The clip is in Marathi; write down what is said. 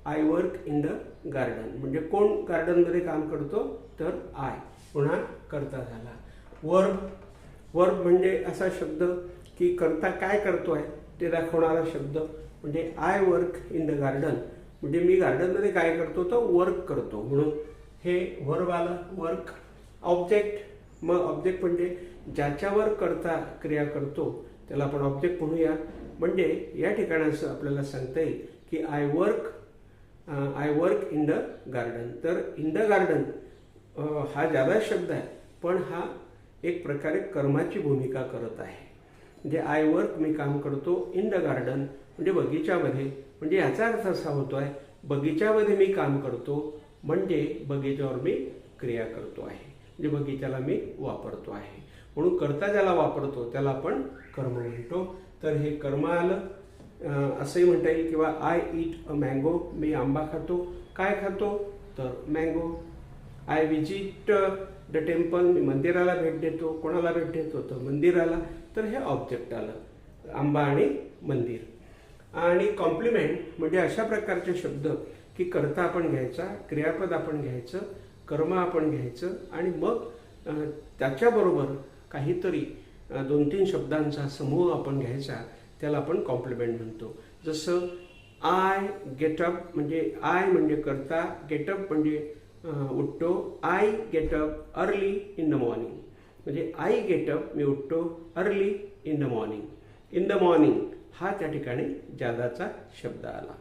I work in the garden. म्हणजे कोण गार्डनमध्ये काम करतो, तर आय. पुन्हा करता झाला. वर्ब. वर्ब म्हणजे असा शब्द की करता काय करतोय ते दाखवणारा शब्द. म्हणजे I work in the garden म्हणजे मी गार्डनमध्ये काय करतो, तर वर्क करतो. म्हणून हे वर्ब आलं, वर्क. ऑब्जेक्ट. मग ऑब्जेक्ट म्हणजे ज्याच्यावर करता क्रिया करतो त्याला आपण ऑब्जेक्ट म्हणूया. म्हणजे या ठिकाणी असं आपल्याला सांगता येईल की I work in the garden. तर इन द गार्डन हा जादा शब्द आहे, पण हा एक प्रकारे कर्माची भूमिका करत आहे. म्हणजे आय वर्क मी काम करतो इन द गार्डन म्हणजे बगीच्यामध्ये. म्हणजे याचा अर्थ असा होतोय बगीच्यामध्ये मी काम करतो म्हणजे बगीच्यावर मी क्रिया करतो आहे. म्हणजे बगीच्याला मी वापरतो आहे. म्हणून करता ज्याला वापरतो त्याला आपण कर्म म्हणतो. तर हे कर्म आलं. असंही म्हणता येईल किंवा आय ईट अ मँगो मी आंबा खातो. काय खातो, तर mango. I visit the temple मी मंदिराला भेट देतो. कोणाला भेट देतो, तर मंदिराला. तर हे ऑब्जेक्ट आलं, आंबा आणि मंदिर. आणि कॉम्प्लिमेंट म्हणजे अशा प्रकारचे शब्द की कर्ता आपण घ्यायचा, क्रियापद आपण घ्यायचं, कर्म आपण घ्यायचं आणि मग त्याच्याबरोबर काहीतरी 2-3 शब्दांचा समूह आपण घ्यायचा, त्याला आपण कॉम्प्लिमेंट म्हणतो. जसं आय गेट अप म्हणजे आय म्हणजे करता, गेट अप म्हणजे उठतो. I get up early in the morning म्हणजे आय गेट अप मी उठतो early in the morning. In the morning हा त्या ठिकाणी जादाचा शब्द आला.